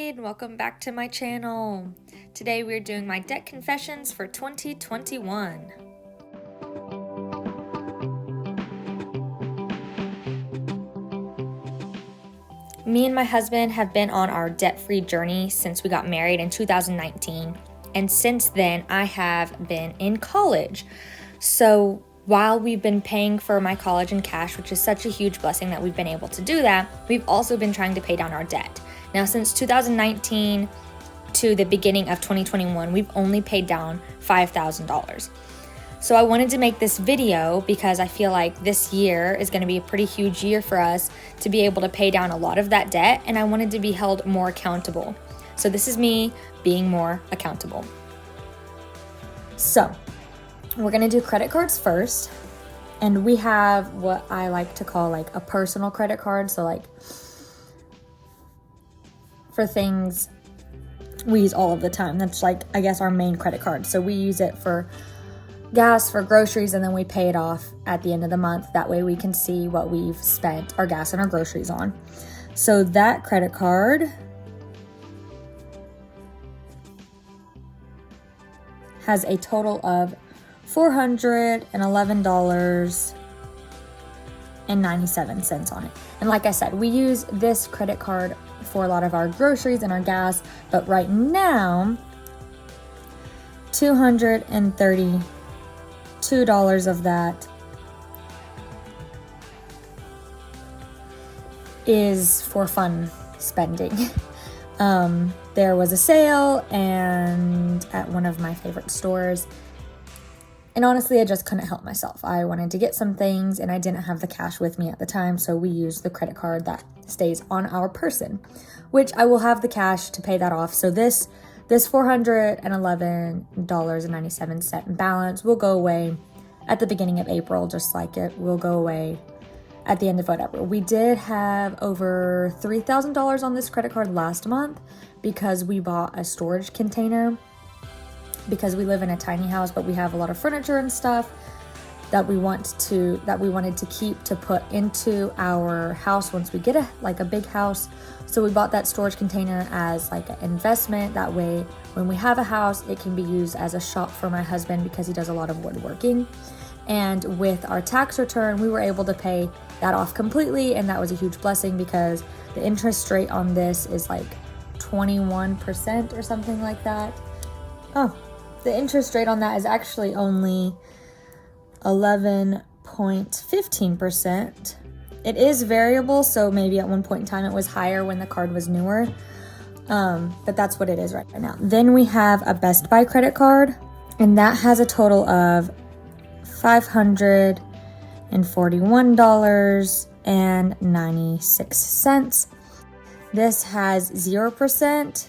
and welcome back to my channel. Today we're doing my debt confessions for 2021. Me and my husband have been on our debt-free journey since we got married in 2019, and since then I have been in college. So while we've been paying for my college in cash, which is such a huge blessing that we've been able to do that, we've also been trying to pay down our debt. Now, since 2019 to the beginning of 2021, we've only paid down $5,000. So I wanted to make this video because I feel like this year is going to be a pretty huge year for us to be able to pay down a lot of that debt, and I wanted to be held more accountable. So this is me being more accountable. So we're going to do credit cards first, and we have what I like to call like a personal credit card. So like for things we use all of the time. That's like, I guess, our main credit card. So we use it for gas, for groceries, and then we pay it off at the end of the month. That way we can see what we've spent our gas and our groceries on. So that credit card has a total of $411.97 on it. And like I said, we use this credit card for a lot of our groceries and our gas, but right now, $232 of that is for fun spending. There was a sale and at one of my favorite stores, and honestly, I just couldn't help myself. I wanted to get some things and I didn't have the cash with me at the time, so we used the credit card that stays on our person, which I will have the cash to pay that off. So this $411.97 balance will go away at the beginning of April, just like it will go away at the end of whatever. We did have over $3,000 on this credit card last month because we bought a storage container, because we live in a tiny house, but we have a lot of furniture and stuff that we wanted to keep to put into our house once we get a big house. So we bought that storage container as like an investment. That way, when we have a house, it can be used as a shop for my husband because he does a lot of woodworking. And with our tax return, we were able to pay that off completely, and that was a huge blessing because the interest rate on this is like 21% or something like that. Oh, the interest rate on that is actually only 11.15%. It is variable, so maybe at one point in time it was higher when the card was newer, but that's what it is right now. Then we have a Best Buy credit card, and that has a total of $541.96. This has 0%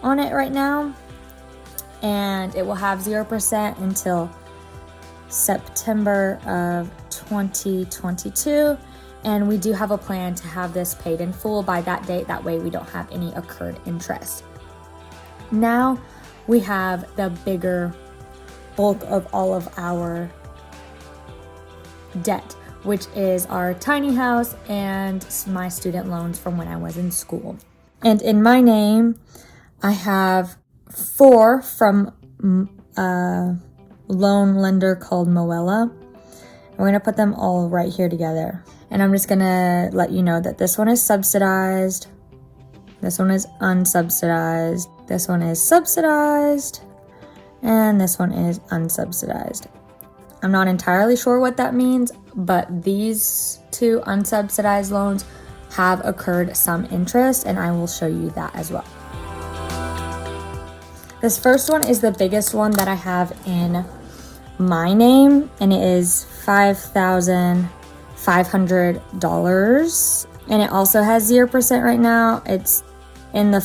on it right now, and it will have 0% until September of 2022, and we do have a plan to have this paid in full by that date. That way we don't have any accrued interest. Now we have the bigger bulk of all of our debt, which is our tiny house and my student loans from when I was in school. And in my name, I have 4 from a loan lender called Moella. We're going to put them all right here together. And I'm just going to let you know that this one is subsidized, this one is unsubsidized, this one is subsidized, and this one is unsubsidized. I'm not entirely sure what that means, but these 2 unsubsidized loans have accrued some interest, and I will show you that as well. This first one is the biggest one that I have in my name, and it is $5,500, and it also has 0% right now. It's in the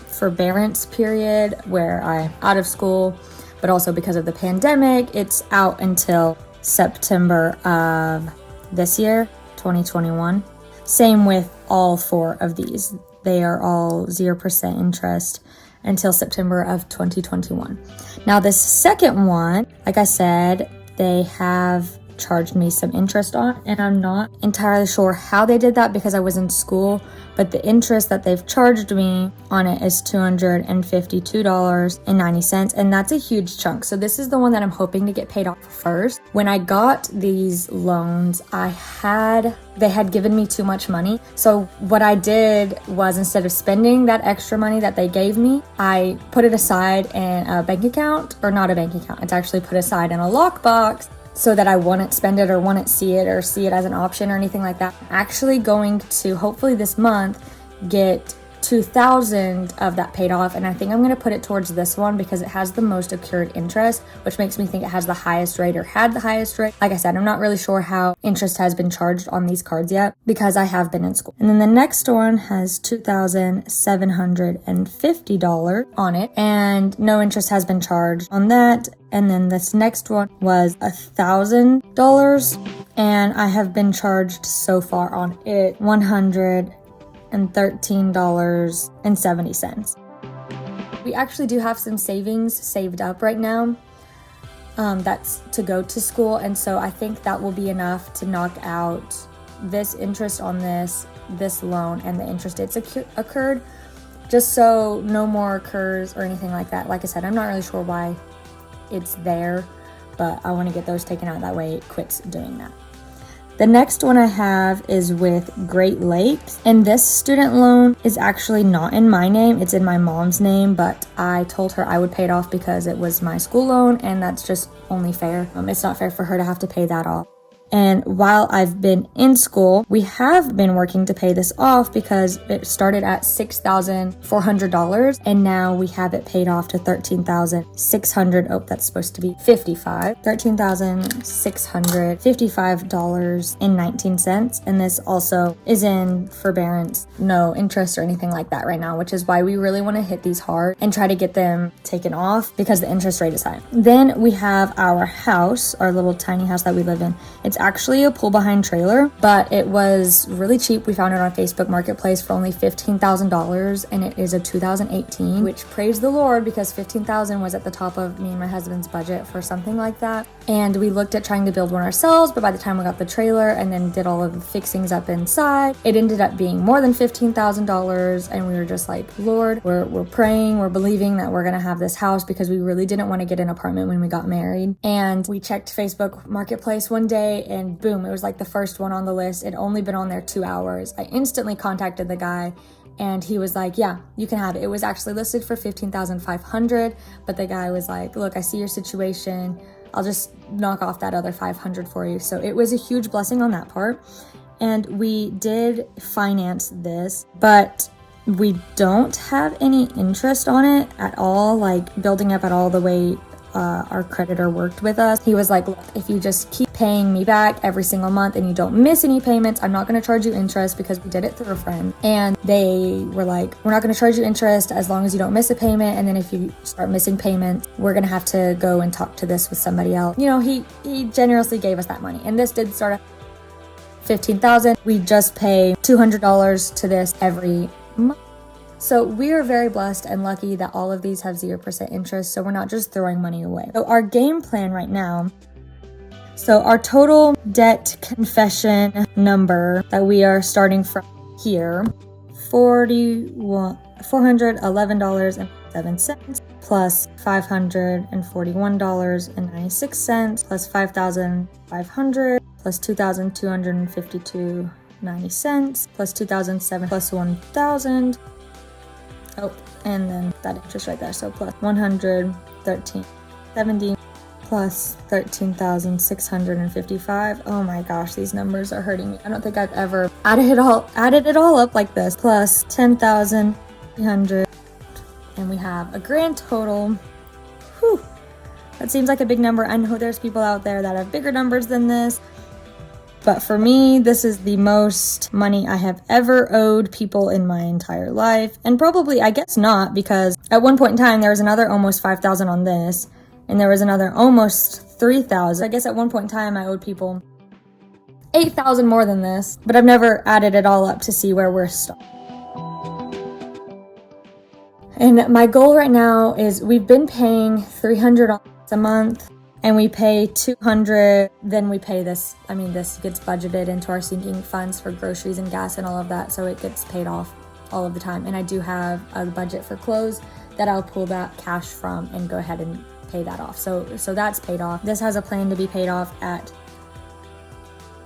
forbearance period where I'm out of school, but also because of the pandemic, it's out until September of this year, 2021. Same with all 4 of these. They are all 0% interest until September of 2021. Now this second one, like I said, they have charged me some interest on, and I'm not entirely sure how they did that because I was in school, but the interest that they've charged me on it is $252.90, and that's a huge chunk. So this is the one that I'm hoping to get paid off first. When I got these loans, they had given me too much money. So what I did was, instead of spending that extra money that they gave me, I put it aside in a bank account, or not a bank account, it's actually put aside in a lockbox, so that I wouldn't spend it or wouldn't see it or see it as an option or anything like that. I'm actually going to, hopefully this month, get 2,000 of that paid off, and I think I'm going to put it towards this one because it has the most accrued interest, which makes me think it has the highest rate, or had the highest rate. Like I said, I'm not really sure how interest has been charged on these cards yet because I have been in school. And then the next one has $2,750 on it, and no interest has been charged on that. And then this next one was $1,000, and I have been charged so far on it $113.70. We actually do have some savings saved up right now. That's to go to school, and so I think that will be enough to knock out this interest on this loan and the interest it's occurred, just so no more occurs or anything like that. Like I said, I'm not really sure why it's there, but I want to get those taken out, that way it quits doing that. The next one I have is with Great Lakes, and this student loan is actually not in my name, it's in my mom's name, but I told her I would pay it off because it was my school loan, and that's just only fair. It's not fair for her to have to pay that off. And while I've been in school, we have been working to pay this off because it started at $6,400 and now we have it paid off to $13,600. Oh, that's supposed to be $13,655.19. And this also is in forbearance, no interest or anything like that right now, which is why we really want to hit these hard and try to get them taken off because the interest rate is high. Then we have our house, our little tiny house that we live in. It's actually a pull behind trailer, but it was really cheap. We found it on Facebook Marketplace for only $15,000, and it is a 2018, which praise the Lord, because $15,000 was at the top of me and my husband's budget for something like that. And we looked at trying to build one ourselves, but by the time we got the trailer and then did all of the fixings up inside, it ended up being more than $15,000. And we were just like, Lord, we're praying, we're believing that we're gonna have this house, because we really didn't want to get an apartment when we got married. And we checked Facebook Marketplace one day, and boom, it was like the first one on the list. It'd only been on there 2 hours. I instantly contacted the guy, and he was like, yeah, you can have it. It was actually listed for $15,500, but the guy was like, look, I see your situation, I'll just knock off that other $500 for you. So it was a huge blessing on that part. And we did finance this, but we don't have any interest on it at all, like building up at all the way our creditor worked with us. He was like, look, if you just keep paying me back every single month and you don't miss any payments, I'm not going to charge you interest, because we did it through a friend. And they were like, we're not going to charge you interest as long as you don't miss a payment. And then if you start missing payments, we're going to have to go and talk to this with somebody else. You know, he generously gave us that money. And this did start at $15,000. We just pay $200 to this every month. So we are very blessed and lucky that all of these have 0% interest, so we're not just throwing money away. So our game plan right now, so our total debt confession number that we are starting from here, $411.07 plus $541.96 plus $5,500 plus $2,252.90 plus $2,007 plus $1,000. Oh, and then that interest right there. So plus $113.70 plus $13,655. Oh my gosh, these numbers are hurting me. I don't think I've ever added it all up like this. Plus $10,300, and we have a grand total. Whew, that seems like a big number. I know there's people out there that have bigger numbers than this, but for me, this is the most money I have ever owed people in my entire life. And probably, I guess not, because at one point in time, there was another almost $5,000 on this, and there was another almost $3,000. I guess at one point in time, I owed people $8,000 more than this, but I've never added it all up to see where we're stuck. And my goal right now is, we've been paying $300 a month and we pay $200, then we pay this. I mean, this gets budgeted into our sinking funds for groceries and gas and all of that, so it gets paid off all of the time. And I do have a budget for clothes that I'll pull that cash from and go ahead and pay that off. So that's paid off. This has a plan to be paid off at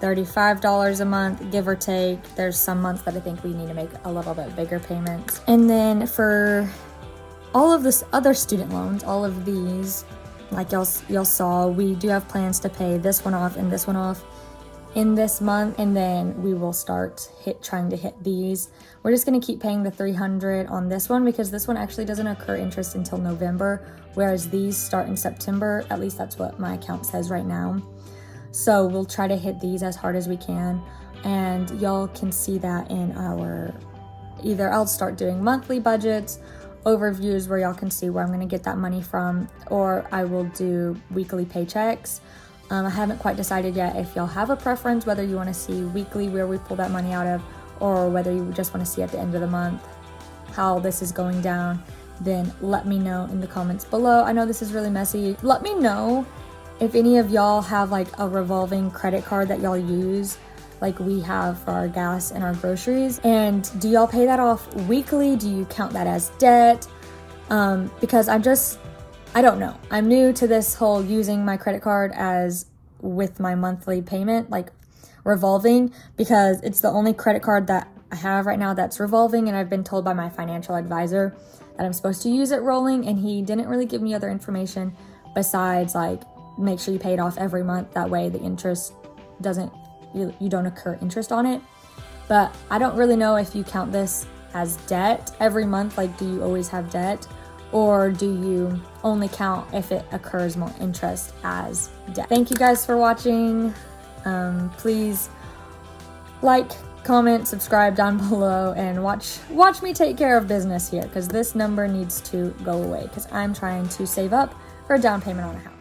$35 a month, give or take. There's some months that I think we need to make a little bit bigger payments. And then for all of this other student loans, all of these, like y'all saw, we do have plans to pay this one off and this one off in this month, and then we will start trying to hit these. We're just going to keep paying the $300 on this one because this one actually doesn't accrue interest until November, whereas these start in September. At least that's what my account says right now. So we'll try to hit these as hard as we can, and y'all can see that in our, either I'll start doing monthly budgets, overviews where y'all can see where I'm going to get that money from, or I will do weekly paychecks. I haven't quite decided yet if y'all have a preference, whether you want to see weekly where we pull that money out of, or whether you just want to see at the end of the month how this is going down. Then let me know in the comments below. I know this is really messy. Let me know if any of y'all have like a revolving credit card that y'all use like we have for our gas and our groceries, and do y'all pay that off weekly? Do you count that as debt? Because I don't know. I'm new to this whole using my credit card as with my monthly payment, like revolving, because it's the only credit card that I have right now that's revolving, and I've been told by my financial advisor that I'm supposed to use it rolling, and he didn't really give me other information besides like make sure you pay it off every month. That way the interest doesn't, you don't incur interest on it. But I don't really know if you count this as debt every month. Like, do you always have debt, or do you only count if it occurs more interest as debt? Thank you guys for watching. Please like, comment, subscribe down below, and watch me take care of business here, because this number needs to go away because I'm trying to save up for a down payment on a house.